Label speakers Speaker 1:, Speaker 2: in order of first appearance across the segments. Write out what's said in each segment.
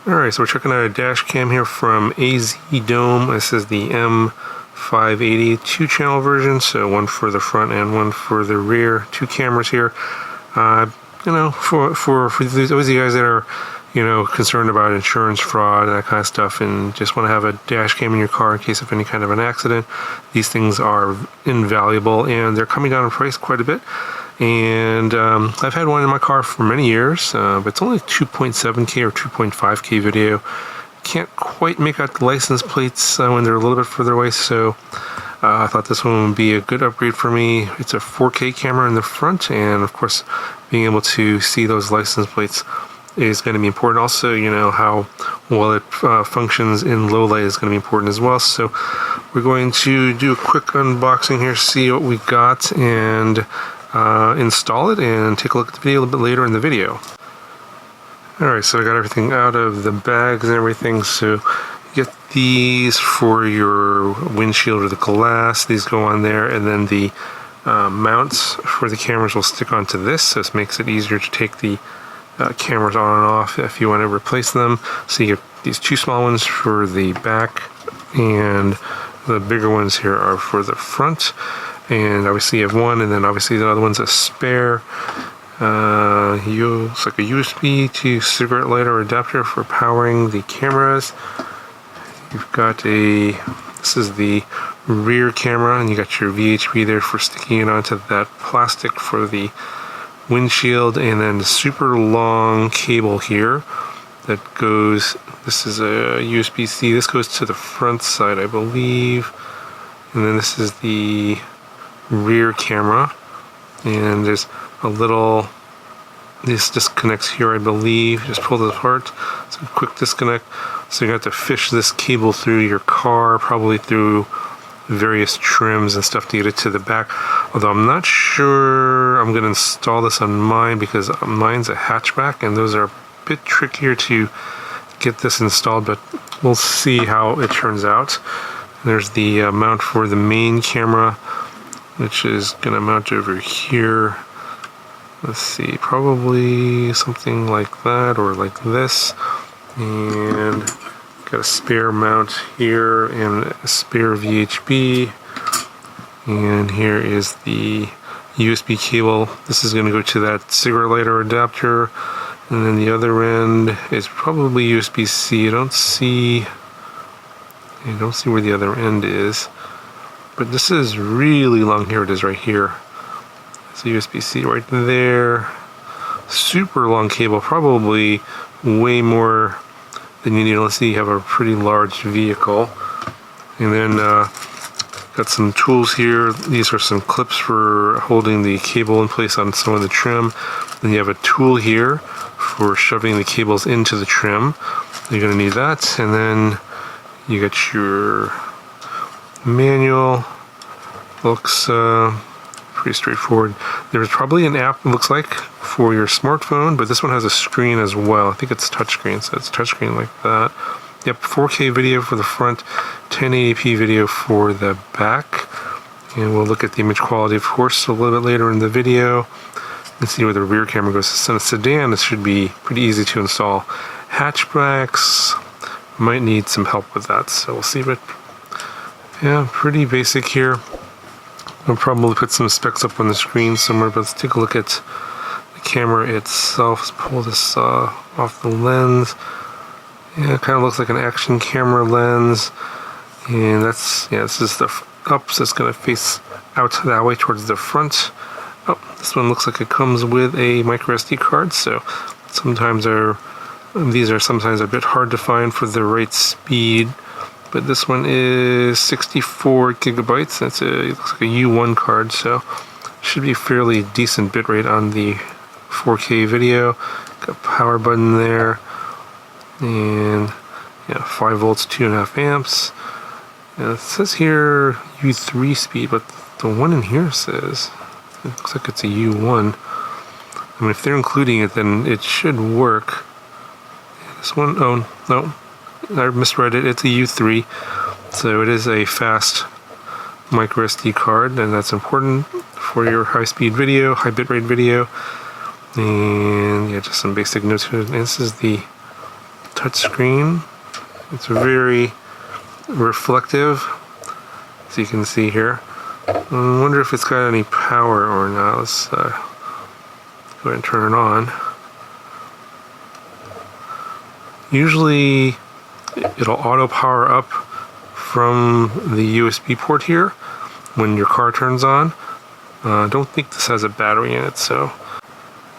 Speaker 1: Alright, so we're checking out a dash cam here from AZDOME. This is the M580 2-channel version, so one for the front and one for the rear. Two cameras here. You know, for those of you guys that are, you know, concerned about insurance fraud and that kind of stuff and just want to have a dash cam in your car in case of any kind of an accident, these things are invaluable and they're coming down in price quite a bit. And I've had one in my car for many years, but it's only 2.7K or 2.5K video. Can't quite make out the license plates when they're a little bit further away, so I thought this one would be a good upgrade for me. It's a 4K camera in the front, and of course being able to see those license plates is going to be important. Also, you know, how well it functions in low light is going to be important as well. So we're going to do a quick unboxing here, see what we got, and install it and take a look at the video a little bit later in the video. Alright, so I got everything out of the bags and everything. So you get these for your windshield or the glass. These go on there, and then the mounts for the cameras will stick onto this. So this makes it easier to take the cameras on and off if you want to replace them. So you get these two small ones for the back, and the bigger ones here are for the front. And obviously you have one, and then obviously the other one's a spare. It's like a USB to cigarette lighter adapter for powering the cameras. You've got this is the rear camera, and you got your VHP there for sticking it onto that plastic for the windshield, and then the super long cable here that goes, this is a USB-C, this goes to the front side I believe, and then this is the rear camera, and there's a little, this disconnects here I believe, just pull this apart, so quick disconnect. So you have to fish this cable through your car, probably through various trims and stuff to get it to the back, although I'm not sure I'm going to install this on mine because mine's a hatchback and those are a bit trickier to get this installed, but we'll see how it turns out. There's the mount for the main camera, which is going to mount over here. Let's see, probably something like that or like this. And got a spare mount here and a spare VHP. And here is the USB cable. This is going to go to that cigarette lighter adapter. And then the other end is probably USB-C. I don't see where the other end is. But this is really long. Here it is right here. It's a USB-C right there. Super long cable, probably way more than you need unless you have a pretty large vehicle. And then got some tools here. These are some clips for holding the cable in place on some of the trim. Then you have a tool here for shoving the cables into the trim. You're going to need that. And then you got your manual. Looks pretty straightforward. There's probably an app, it looks like, for your smartphone, but this one has a screen as well. I think it's touchscreen, so it's touchscreen like that. Yep, 4K video for the front, 1080p video for the back. And we'll look at the image quality, of course, a little bit later in the video and see where the rear camera goes. So in a sedan, this should be pretty easy to install. Hatchbacks might need some help with that, so we'll see. But yeah, pretty basic here. I'll probably put some specs up on the screen somewhere, but let's take a look at the camera itself. Let's pull this off the lens. Yeah, it kind of looks like an action camera lens. And that's, yeah, this is the up, so it's going to face out that way towards the front. Oh, this one looks like it comes with a micro SD card, so sometimes these are sometimes a bit hard to find for the right speed. But this one is 64 gigabytes. It looks like a U1 card, so should be fairly decent bitrate on the 4K video. Got power button there, and yeah, 5 volts, 2.5 amps. And it says here U3 speed, but the one in here says it looks like it's a U1. I mean, if they're including it, then it should work. This one, oh no. I misread it, it's a U3, so it is a fast micro SD card, and that's important for your high-speed video, high bitrate video. And yeah, just some basic notes here. And this is the touch screen. It's very reflective, as you can see here. I wonder if it's got any power or not. Let's go ahead and turn it on. Usually it'll auto power up from the USB port here when your car turns on. I don't think this has a battery in it, so.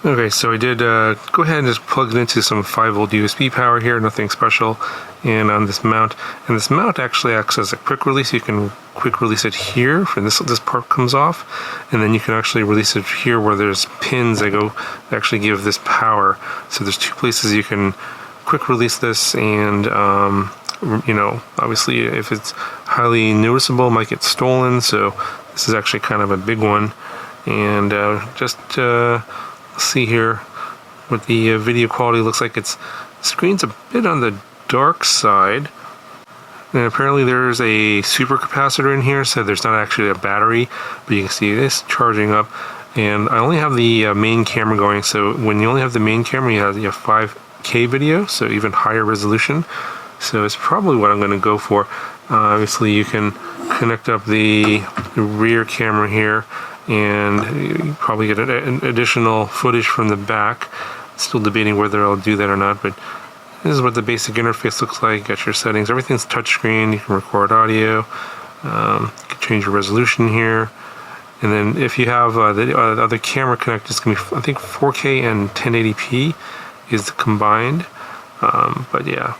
Speaker 1: Okay, so I did go ahead and just plug it into some 5-volt USB power here, nothing special, and on this mount. And this mount actually acts as a quick release. You can quick release it here, for this part comes off, and then you can actually release it here where there's pins that actually give this power. So there's 2 places you can quick release this, and you know, obviously if it's highly noticeable, it might get stolen, so this is actually kind of a big one. And just see here what the video quality looks like. The screen's a bit on the dark side, and apparently there's a super capacitor in here, so there's not actually a battery, but you can see this charging up. And I only have the main camera going, so when you only have the main camera, you have 5K video, so even higher resolution. So it's probably what I'm going to go for. Obviously you can connect up the rear camera here, and you probably get an additional footage from the back. Still debating whether I'll do that or not, but this is what the basic interface looks like. Got your settings, everything's touchscreen. You can record audio, you can change your resolution here, and then if you have the other camera connected, it's going to be, I think, 4K and 1080p is the combined. But yeah,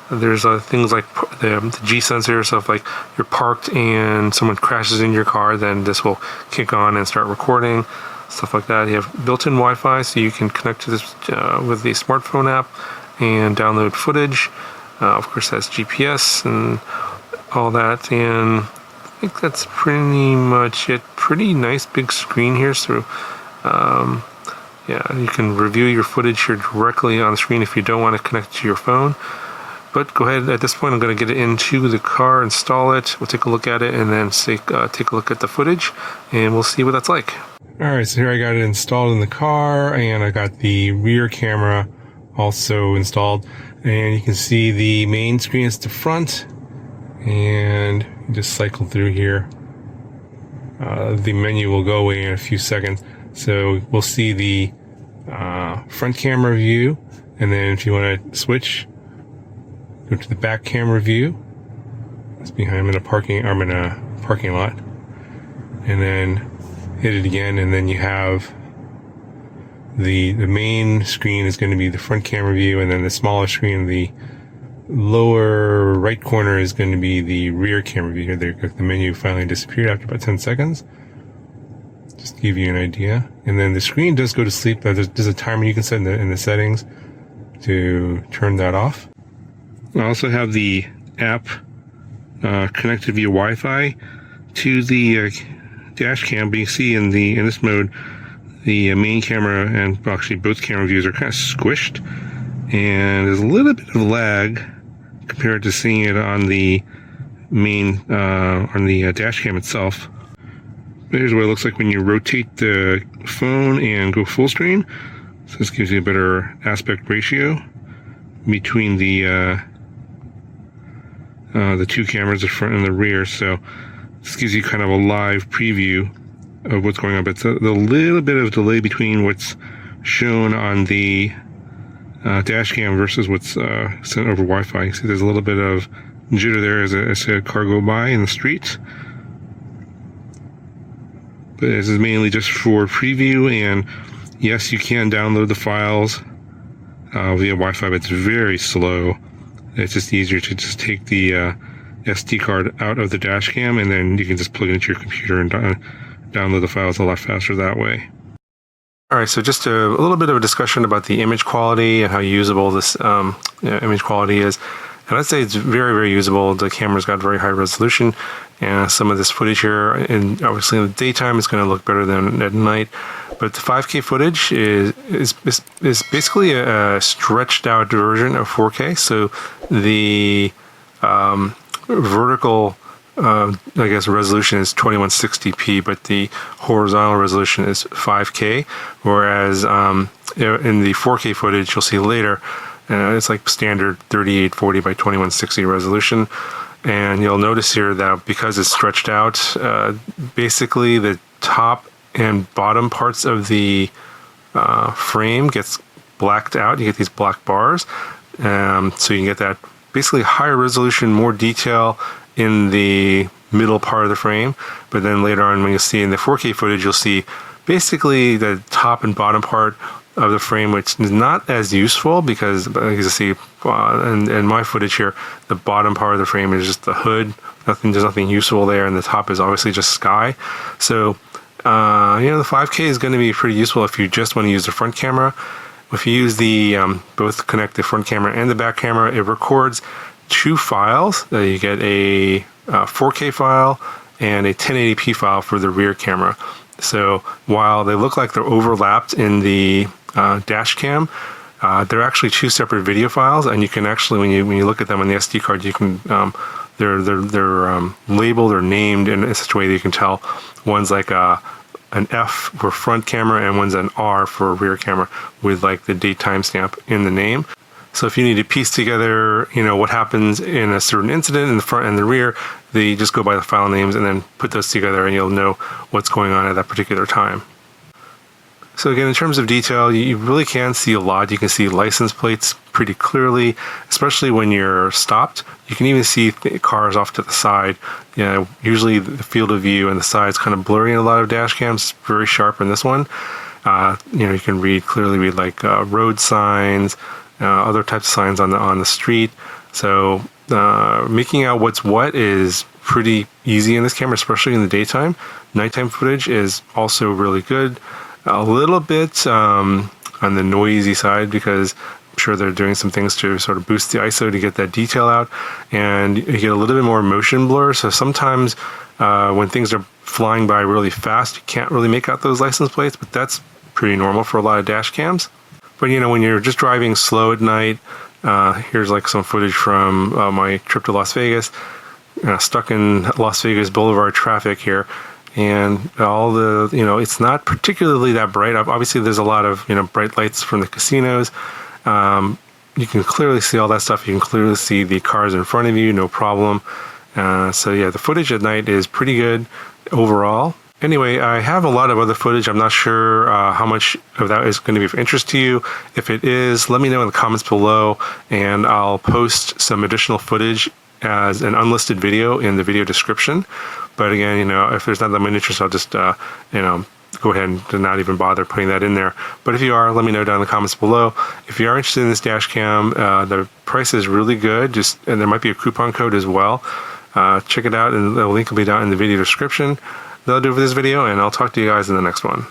Speaker 1: there's things like the G sensor, so if like you're parked and someone crashes in your car, then this will kick on and start recording, stuff like that. You have built-in Wi-Fi, so you can connect to this with the smartphone app and download footage. Of course, it has GPS and all that, and I think that's pretty much it. Pretty nice big screen here, so yeah, you can review your footage here directly on the screen if you don't want to connect to your phone. But go ahead, at this point I'm going to get it into the car, install it, we'll take a look at it, and then take a look at the footage, and we'll see what that's like. Alright, so here I got it installed in the car, and I got the rear camera also installed, and you can see the main screen is the front, and just cycle through here. The menu will go away in a few seconds, so we'll see the front camera view, and then if you want to switch, go to the back camera view. It's behind. I'm in a parking lot, and then hit it again, and then you have the main screen is going to be the front camera view, and then the smaller screen, the lower right corner, is going to be the rear camera view. Here, the menu finally disappeared after about 10 seconds. Just to give you an idea. And then the screen does go to sleep, but there's a timer you can set in the settings to turn that off. I also have the app connected via Wi-Fi to the dash cam. But you see in this mode, the main camera and actually both camera views are kind of squished, and there's a little bit of lag compared to seeing it on the main on the dash cam itself. Here's what it looks like when you rotate the phone and go full screen. So this gives you a better aspect ratio between the two cameras, the front and the rear. So this gives you kind of a live preview of what's going on, but it's a little bit of delay between what's shown on the dash cam versus what's sent over Wi-Fi. You see there's a little bit of jitter there as a car go by in the street. But this is mainly just for preview, and yes, you can download the files via Wi-Fi, but it's very slow. It's just easier to just take the SD card out of the dash cam, and then you can just plug it into your computer and download the files a lot faster that way. Alright, so just a little bit of a discussion about the image quality and how usable this image quality is. And I'd say it's very, very usable. The camera's got very high resolution, and some of this footage here, and obviously in the daytime, is going to look better than at night. But the 5K footage is basically a stretched out version of 4K. So the vertical I guess resolution is 2160p, but the horizontal resolution is 5K, whereas in the 4K footage you'll see later, It's like standard 3840 by 2160 resolution. And you'll notice here that because it's stretched out, basically the top and bottom parts of the frame gets blacked out. You get these black bars. So you can get that basically higher resolution, more detail in the middle part of the frame. But then later on, when you see in the 4K footage, you'll see basically the top and bottom part of the frame, which is not as useful because, as you see in my footage here, the bottom part of the frame is just the hood. There's nothing useful there, and the top is obviously just sky. So, the 5K is going to be pretty useful if you just want to use the front camera. If you use the both connect the front camera and the back camera, it records two files. You get a 4K file and a 1080p file for the rear camera. So while they look like they're overlapped in the dash cam, they're actually two separate video files, and you can actually, when you look at them on the SD card, you can they're labeled or named in such a way that you can tell one's like an F for front camera and one's an R for rear camera with like the date timestamp in the name. So if you need to piece together, what happens in a certain incident in the front and the rear, they just go by the file names and then put those together, and you'll know what's going on at that particular time. So again, in terms of detail, you really can see a lot. You can see license plates pretty clearly, especially when you're stopped. You can even see cars off to the side. Usually the field of view and the side's kind of blurry in a lot of dash cams. It's very sharp in this one. You can clearly read like road signs, other types of signs on the street. So making out what's what is pretty easy in this camera, especially in the daytime. Nighttime footage is also really good. A little bit on the noisy side because I'm sure they're doing some things to sort of boost the ISO to get that detail out, and you get a little bit more motion blur. So sometimes when things are flying by really fast, you can't really make out those license plates, but that's pretty normal for a lot of dash cams. But when you're just driving slow at night, here's like some footage from my trip to Las Vegas, stuck in Las Vegas Boulevard traffic here. And all the, it's not particularly that bright. Obviously, there's a lot of, bright lights from the casinos. You can clearly see all that stuff. You can clearly see the cars in front of you, no problem. So yeah, the footage at night is pretty good overall. Anyway, I have a lot of other footage. I'm not sure how much of that is going to be of interest to you. If it is, let me know in the comments below, and I'll post some additional footage as an unlisted video in the video description. But again, if there's not that much interest, I'll just, go ahead and not even bother putting that in there. But if you are, let me know down in the comments below. If you are interested in this dash cam, the price is really good. And there might be a coupon code as well. Check it out, and the link will be down in the video description. That'll do it for this video, and I'll talk to you guys in the next one.